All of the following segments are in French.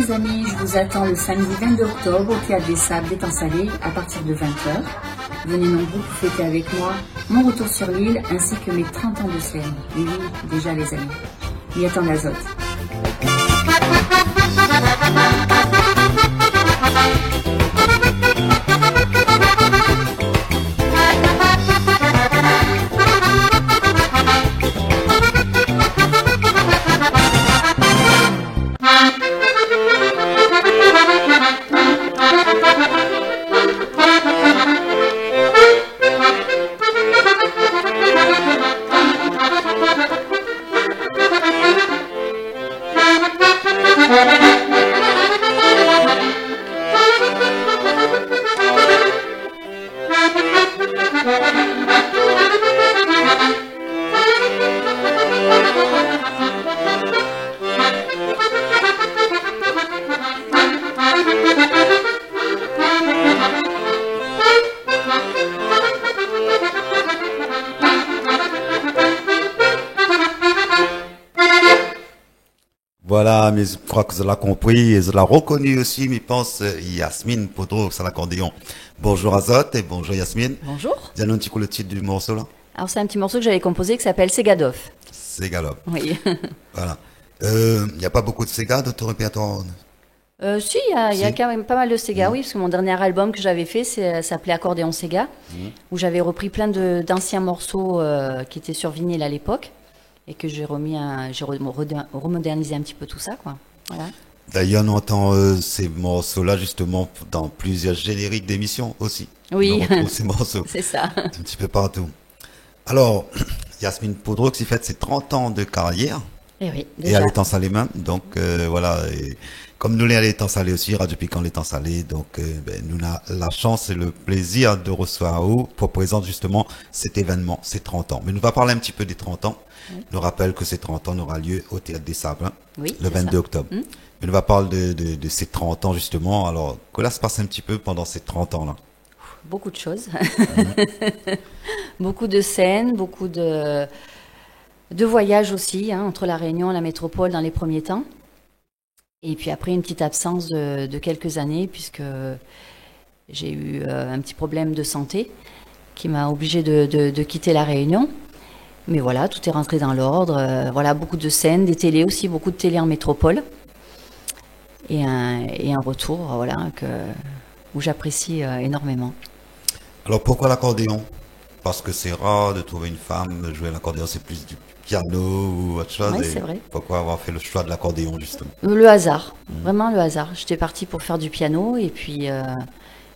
mes amis, je vous attends le samedi 22 octobre au Théâtre des Sables d'Étang Salé à partir de 20h. Venez nombreux pour fêter avec moi mon retour sur l'île ainsi que mes 30 ans de scène. Et oui, déjà les amis. Il y a tant d'azote. Voilà, mais je crois que vous l'avez compris et je l'ai reconnu aussi, mais je pense Yasmine Podroux à l'accordéon. Bonjour Azot et bonjour Yasmine. Bonjour. Dis-nous un petit coup le titre du morceau là. Alors c'est un petit morceau que j'avais composé qui s'appelle Segadov. Segadov. Oui. Voilà. Il n'y a pas beaucoup de Sega dans ton répertoire? Si, il y a quand même pas mal de Sega, oui, parce que mon dernier album que j'avais fait s'appelait Accordéon Sega, où j'avais repris plein d'anciens morceaux qui étaient sur vinyle à l'époque. Et que j'ai remodernisé un petit peu tout ça, quoi. Voilà. D'ailleurs, on entend ces morceaux-là justement dans plusieurs génériques d'émissions aussi. Oui, on retrouve ces morceaux. C'est ça. Un petit peu partout. Alors, Yasmine Podroux qui fête ses 30 ans de carrière. Et oui, déjà. Et à l'Étang Salé même. Donc voilà. Et comme nous l'est à l'Étang Salé aussi, Radio Piquant l'Étang Salé. Donc nous avons la chance et le plaisir de recevoir vous pour présenter justement cet événement, ces 30 ans. Mais nous va parler un petit peu des 30 ans. Oui. Nous rappelle que ces 30 ans aura lieu au Théâtre des Sables, oui, le 22 octobre. Mais nous va parler de ces 30 ans justement. Alors, que là se passe un petit peu pendant ces 30 ans-là? Beaucoup de choses. Beaucoup de scènes, beaucoup de voyages aussi, hein, entre la Réunion et la métropole dans les premiers temps. Et puis après, une petite absence de quelques années, puisque j'ai eu un petit problème de santé qui m'a obligée de quitter la Réunion. Mais voilà, tout est rentré dans l'ordre. Voilà, beaucoup de scènes, des télés aussi, beaucoup de télé en métropole. Et un retour, voilà, où j'apprécie énormément. Alors pourquoi l'accordéon? Parce que c'est rare de trouver une femme jouer l'accordéon, c'est plus du piano ou autre chose. Oui, c'est vrai. Pourquoi avoir fait le choix de l'accordéon justement? Le hasard, vraiment le hasard. J'étais partie pour faire du piano et puis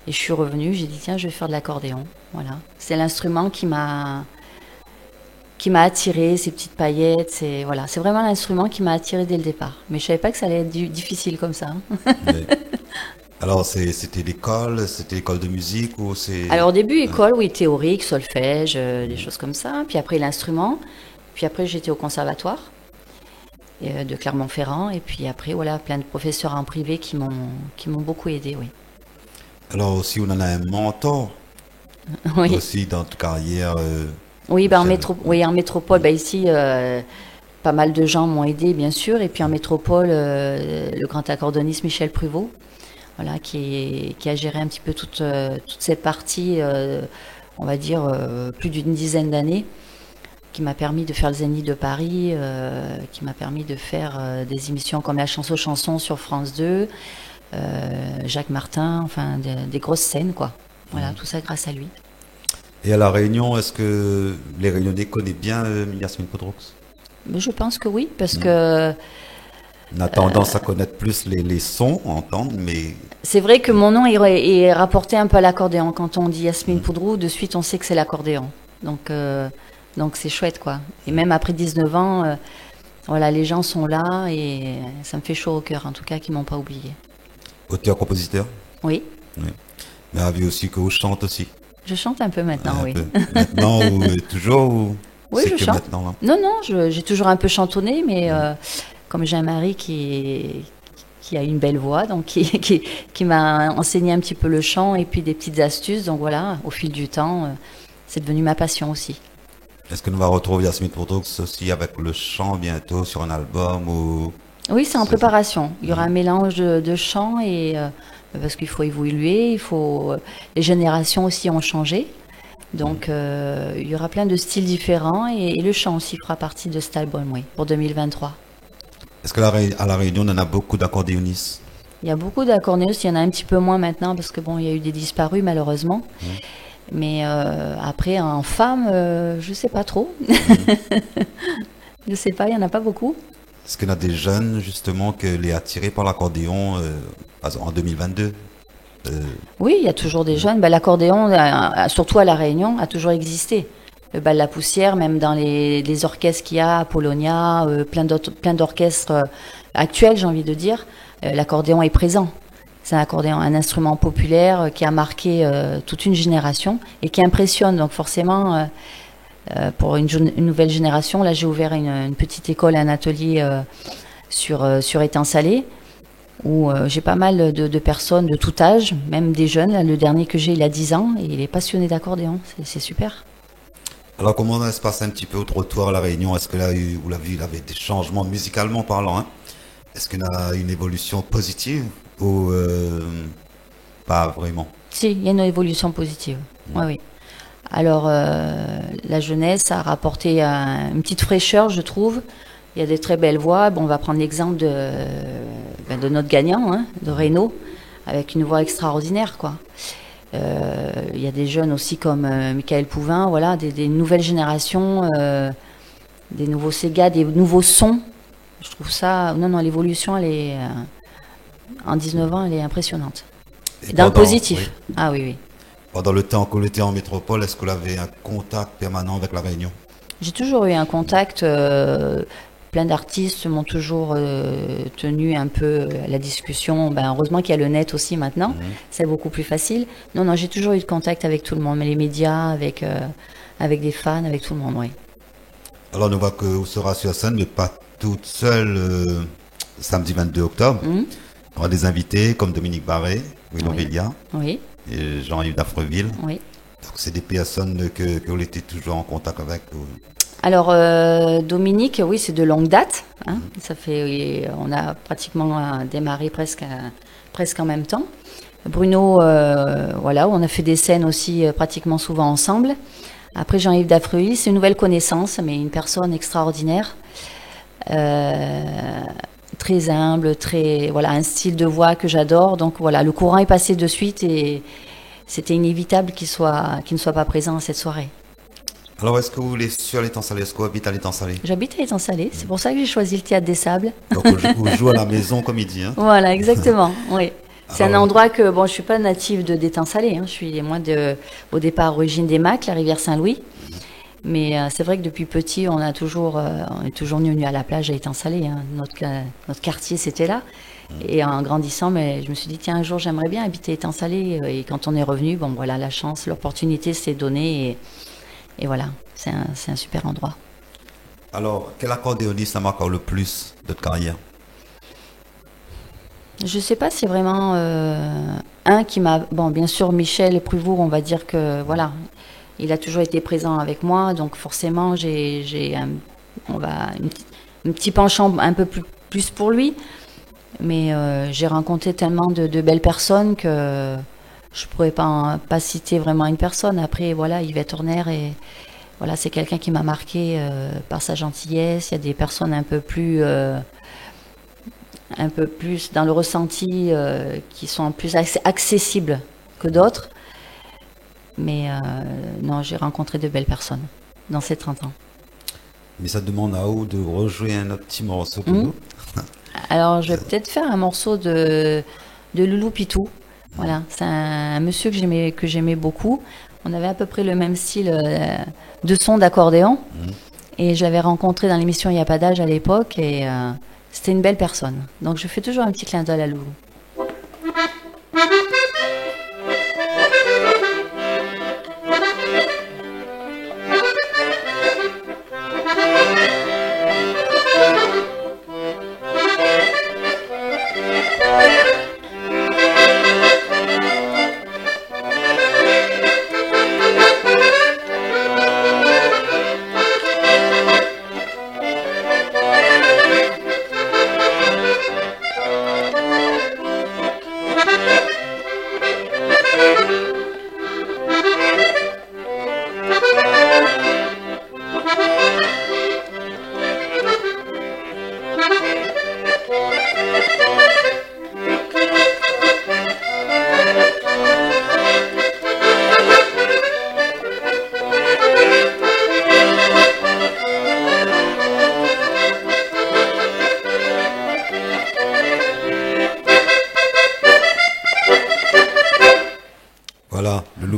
je suis revenue, j'ai dit tiens, je vais faire de l'accordéon. Voilà, c'est l'instrument qui m'a attiré, ces petites paillettes, c'est vraiment l'instrument qui m'a attiré dès le départ. Mais je savais pas que ça allait être difficile comme ça. Mais, alors c'était l'école de musique ou c'est? Alors au début école, oui, théorique, solfège, des choses comme ça. Puis après l'instrument. Puis après j'étais au conservatoire de Clermont-Ferrand. Et puis après voilà, plein de professeurs en privé qui m'ont beaucoup aidé, oui. Alors aussi on en a un mentor. Oui. Aussi dans ta carrière. Oui, en métropole, ici, pas mal de gens m'ont aidé, bien sûr. Et puis en métropole, le grand accordoniste Michel Pruvot, voilà, qui a géré un petit peu toute cette partie, on va dire, plus d'une dizaine d'années, qui m'a permis de faire le Zénith de Paris, qui m'a permis de faire des émissions comme la chanson sur France 2, Jacques Martin, enfin, des grosses scènes, quoi. Voilà, tout ça grâce à lui. Et à La Réunion, est-ce que les Réunionnais connaissent bien Yasmine Podroux? Je pense que oui, parce que... On a tendance à connaître plus les sons, entendre, mais... C'est vrai que mon nom est rapporté un peu à l'accordéon. Quand on dit Yasmine Podroux, de suite on sait que c'est l'accordéon. Donc c'est chouette, quoi. Et même après 19 ans, voilà, les gens sont là et ça me fait chaud au cœur, en tout cas, qu'ils m'ont pas oublié. Auteur-compositeur? Oui. Mais avez aussi que vous chantez aussi? Je chante un peu maintenant, oui. Maintenant ou toujours ou oui, je chante. Maintenant, non, j'ai toujours un peu chantonné, mais comme j'ai un mari qui a une belle voix, donc qui m'a enseigné un petit peu le chant et puis des petites astuces. Donc voilà, au fil du temps, c'est devenu ma passion aussi. Est-ce que nous va retrouver Yasmine Podroux aussi avec le chant bientôt sur un album ou Oui, c'est en C'est ça. préparation. Il y aura un mélange de chants et parce qu'il faut évoluer, les générations aussi ont changé. Donc il y aura plein de styles différents et le chant aussi fera partie de cet album, oui, pour 2023. Est-ce que à La Réunion, on en a beaucoup d'accordéonistes? Il y a beaucoup d'accordéonistes, il y en a un petit peu moins maintenant parce que bon, il y a eu des disparus malheureusement. Mais après, en femme, je sais pas trop. Je sais pas, il y en a pas beaucoup. Est-ce qu'il y en a des jeunes, justement, que les attirés par l'accordéon par exemple, en 2022? Oui, il y a toujours des jeunes. Ben, l'accordéon, surtout à La Réunion, a toujours existé. Le bal La Poussière, même dans les orchestres qu'il y a, Apollonia, plein d'orchestres actuels, j'ai envie de dire, l'accordéon est présent. C'est un instrument populaire qui a marqué toute une génération et qui impressionne. Donc forcément, pour une nouvelle génération, là j'ai ouvert une petite école, un atelier sur Étang-Salé, où j'ai pas mal de personnes de tout âge, même des jeunes. Là, le dernier que j'ai, il a 10 ans et il est passionné d'accordéon. C'est super. Alors, comment ça se passe un petit peu au trottoir à La Réunion? Est-ce que là, vous l'avez vu, il avait des changements musicalement parlant, hein? Est-ce qu'il y a une évolution positive ou pas vraiment? Si, il y a une évolution positive. Oui, oui. Alors, la jeunesse a rapporté une petite fraîcheur, je trouve. Il y a des très belles voix. Bon, on va prendre l'exemple de notre gagnant, hein, de Renaud, avec une voix extraordinaire, quoi. Il y a des jeunes aussi comme Michael Pouvin, voilà, des nouvelles générations, des nouveaux Sega, des nouveaux sons. Je trouve ça... Non, l'évolution, elle est... en 19 ans, elle est impressionnante. Et dans le positif. Oui. Ah oui, oui. Pendant le temps que vous étiez en métropole, est-ce que vous avez un contact permanent avec La Réunion? J'ai toujours eu un contact. Plein d'artistes m'ont toujours tenu un peu à la discussion. Ben, heureusement qu'il y a le net aussi maintenant. C'est beaucoup plus facile. Non, j'ai toujours eu de contact avec tout le monde. Mais les médias, avec des fans, avec tout le monde, oui. Alors, on voit que vous serez sur scène, mais pas toute seule samedi 22 octobre. Il y aura des invités comme Dominique Barré, Willow Velia, Oui. et Jean-Yves Dafreville. Oui. Donc, c'est des personnes que vous étiez toujours en contact avec. Alors, Dominique, oui, c'est de longue date. Hein. Ça fait, oui, on a pratiquement démarré presque en même temps. Bruno, voilà, on a fait des scènes aussi pratiquement souvent ensemble. Après, Jean-Yves Dafreville, c'est une nouvelle connaissance, mais une personne extraordinaire. Très humble, voilà, un style de voix que j'adore. Donc voilà, le courant est passé de suite et c'était inévitable qu'il ne soit pas présent à cette soirée. Alors, est-ce que vous voulez sur l'Étang-Salé? Est-ce que vous habitez à l'Étang-Salé? J'habite à Étang-Salé, c'est pour ça que j'ai choisi le Théâtre des Sables. Donc, vous jouez à la maison, comme il dit. Hein? Voilà, exactement, oui. C'est Alors, un endroit que, bon, je suis pas native d'Étang-Salé, hein. Je suis, moi, au départ, origine des Macs, la rivière Saint-Louis. Mais c'est vrai que depuis petit, on est toujours venu à la plage à Étang-Salé. Hein. Notre quartier, c'était là. Et en grandissant, mais je me suis dit, tiens, un jour, j'aimerais bien habiter Étang-Salé. Et quand on est revenu, bon, voilà, la chance, l'opportunité s'est donnée. Et voilà, c'est un super endroit. Alors, quel accordéoniste a marqué le plus de votre carrière? Je sais pas si vraiment un qui m'a... Bon, bien sûr, Michel Pruvot, on va dire que, voilà, il a toujours été présent avec moi. Donc forcément, j'ai un petit penchant un peu plus pour lui. Mais j'ai rencontré tellement de belles personnes que je pourrais pas citer vraiment une personne. Après, voilà, Yvette Horner, et voilà, c'est quelqu'un qui m'a marqué par sa gentillesse. Il y a des personnes un peu plus dans le ressenti, qui sont plus accessibles que d'autres. Mais non, j'ai rencontré de belles personnes dans ces 30 ans. Mais ça demande à vous de rejouer un autre petit morceau pour nous. Alors, je vais peut-être faire un morceau de Loulou Pitou. Voilà, c'est un monsieur que j'aimais beaucoup. On avait à peu près le même style de son d'accordéon. Et je l'avais rencontré dans l'émission Il n'y a pas d'âge à l'époque. Et c'était une belle personne. Donc, je fais toujours un petit clin d'œil à Loulou.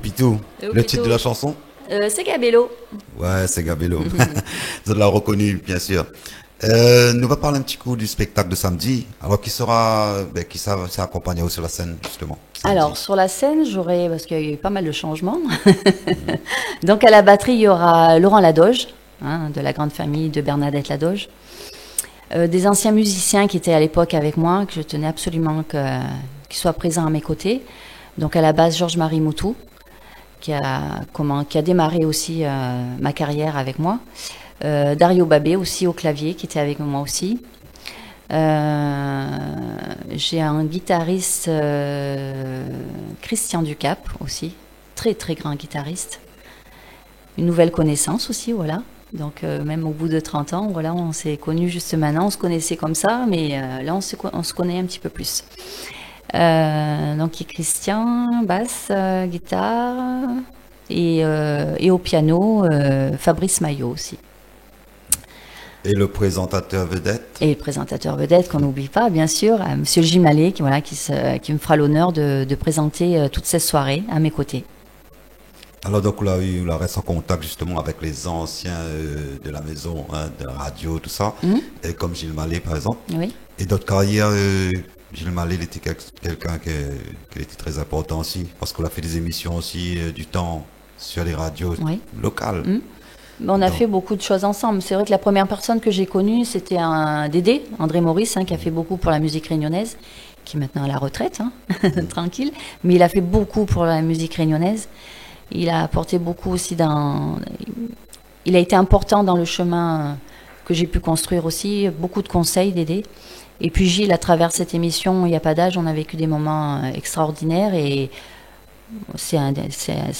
Lopitou. Le titre de la chanson? C'est Gabello. Ouais, c'est Gabello. Vous l'avez reconnu, bien sûr. Nous va parler un petit coup du spectacle de samedi. Alors, qui sera accompagné sur la scène, justement? Samedi. Alors, sur la scène, j'aurai, parce qu'il y a eu pas mal de changements. Donc, à la batterie, il y aura Laurent Ladoge, de la grande famille de Bernadette Ladoge. Des anciens musiciens qui étaient à l'époque avec moi, que je tenais absolument qu'ils soient présents à mes côtés. Donc, à la base, Georges-Marie Moutou, qui a démarré aussi ma carrière avec moi. Dario Babé aussi au clavier, qui était avec moi aussi. J'ai un guitariste, Christian Ducap aussi, très très grand guitariste. Une nouvelle connaissance aussi, voilà. Donc même au bout de 30 ans, voilà, on s'est connus juste maintenant, on se connaissait comme ça, mais là on se connaît un petit peu plus. Donc Christian, basse, guitare, et au piano, Fabrice Maillot aussi. Et le présentateur vedette? Et le présentateur vedette qu'on n'oublie pas, bien sûr, Monsieur Gilles Mallet, qui me fera l'honneur de présenter toute cette soirée à mes côtés. Alors donc là, il reste en contact justement avec les anciens de la maison, de la radio, tout ça, et comme Gilles Mallet par exemple. Oui. Et d'autres carrières, Gilles Mallet, il était quelqu'un qui était très important aussi, parce qu'on a fait des émissions aussi du temps sur les radios locales. On a fait beaucoup de choses ensemble. C'est vrai que la première personne que j'ai connue, c'était un Dédé, André Maurice, qui a fait beaucoup pour la musique réunionnaise, qui est maintenant à la retraite, tranquille, mais il a fait beaucoup pour la musique réunionnaise. Il a apporté beaucoup aussi il a été important dans le chemin que j'ai pu construire aussi, beaucoup de conseils Dédé. Et puis Gilles, à travers cette émission, Il n'y a pas d'âge, on a vécu des moments extraordinaires et c'est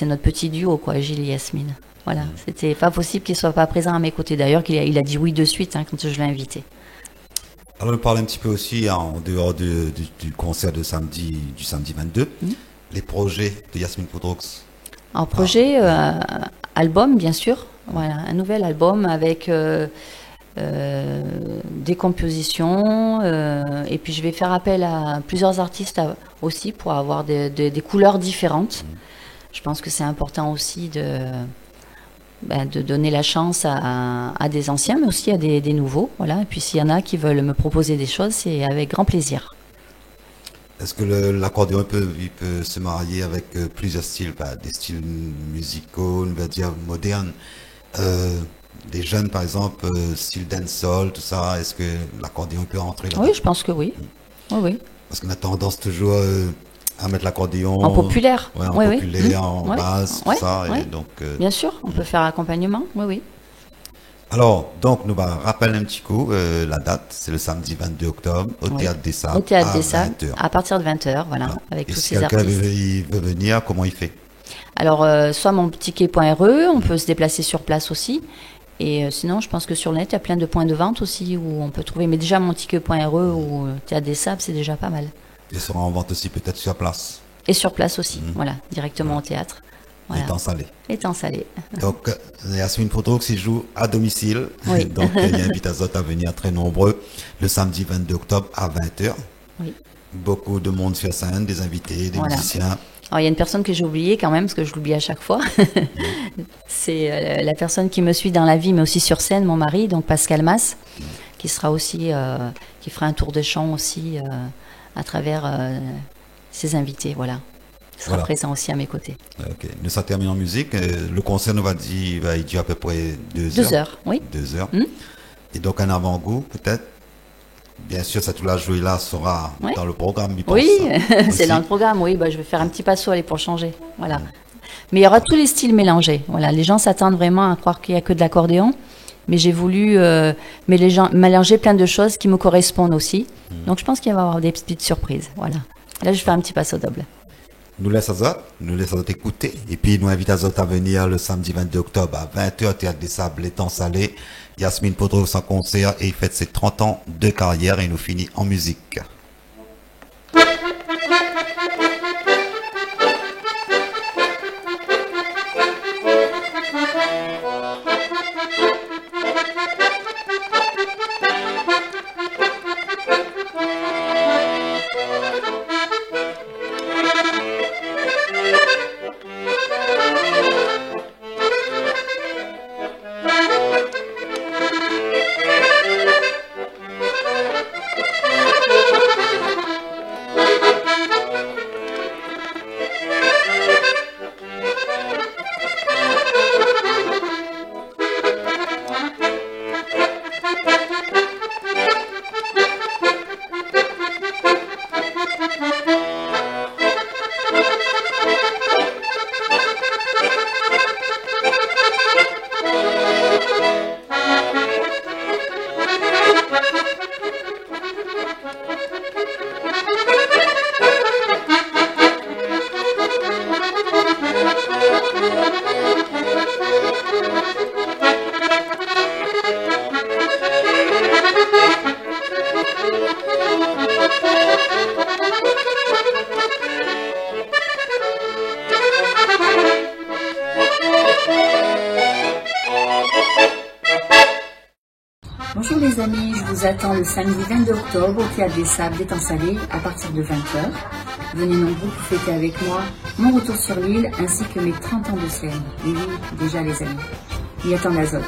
notre petit duo, quoi, Gilles et Yasmine. Voilà, c'était pas possible qu'il soit pas présent à mes côtés. D'ailleurs, il a dit oui de suite quand je l'ai invité. Alors, on parle un petit peu aussi, en dehors du concert du samedi 22, les projets de Yasmine Podroux. Un projet, album, bien sûr. Voilà, un nouvel album avec des compositions. Et puis, je vais faire appel à plusieurs artistes aussi pour avoir des couleurs différentes. Je pense que c'est important aussi de donner la chance à des anciens, mais aussi à des nouveaux. Voilà. Et puis s'il y en a qui veulent me proposer des choses, c'est avec grand plaisir. Est-ce que l'accordéon peut se marier avec plusieurs styles, des styles musicaux, on va dire modernes, des jeunes par exemple, style dancehall, tout ça, est-ce que l'accordéon peut rentrer là-dedans? Oui, je pense que oui. Oui. Parce qu'on a tendance toujours à mettre l'accordéon en populaire, en basse, tout ça. Et donc, bien sûr, on peut faire accompagnement, oui. Alors, donc, nous va rappeler un petit coup la date, c'est le samedi 22 octobre au Théâtre des Sables. Au Théâtre des Sables, à partir de 20h, voilà, avec tous ces artistes. Si quelqu'un veut venir, comment il fait? Alors, soit mon ticket.re, on peut se déplacer sur place aussi. Et sinon, je pense que sur le net, il y a plein de points de vente aussi où on peut trouver. Mais déjà, mon ticket.re ou Théâtre des Sables, c'est déjà pas mal. Il sera en vente aussi peut-être sur place. Et sur place aussi, voilà, directement au théâtre. Voilà. Étant salé. salé. Donc, Yasmine Podroux, il joue à domicile. Oui. Donc, il invite à autres à venir très nombreux le samedi 22 octobre à 20h. Oui. Beaucoup de monde sur scène, des invités, des musiciens. Alors, il y a une personne que j'ai oubliée quand même, parce que je l'oublie à chaque fois. C'est la personne qui me suit dans la vie, mais aussi sur scène, mon mari, donc Pascal Mas, qui sera aussi, qui fera un tour de chant aussi à travers ses invités, voilà. Il sera présent aussi à mes côtés. Ok. Nous, ça termine en musique. Le concert nous va durer à peu près 2 heures. 2 heures, oui. 2 heures. Et donc, un avant-goût, peut-être. Bien sûr, cette la jouée là sera dans le programme. Oui, c'est dans le programme, oui. Je vais faire un petit passo aller pour changer. Voilà. Mais il y aura tous les styles mélangés. Voilà. Les gens s'attendent vraiment à croire qu'il n'y a que de l'accordéon. Mais j'ai voulu mélanger plein de choses qui me correspondent aussi. Donc, je pense qu'il va y avoir des petites surprises. Voilà. Là, je fais un petit passo double. Nous laissons écouter. Et puis, nous invitons à venir le samedi 22 octobre à 20h, Théâtre des Sables, l'étang salé. Yasmine Podroux en concert et il fête ses 30 ans de carrière et nous finit en musique. les amis, je vous attends le samedi 22 octobre au Théâtre des Sables d'Étang Salé à partir de 20h. Venez nombreux pour fêter avec moi mon retour sur l'île ainsi que mes 30 ans de scène. Et oui, déjà les amis. N'y attend l'azote.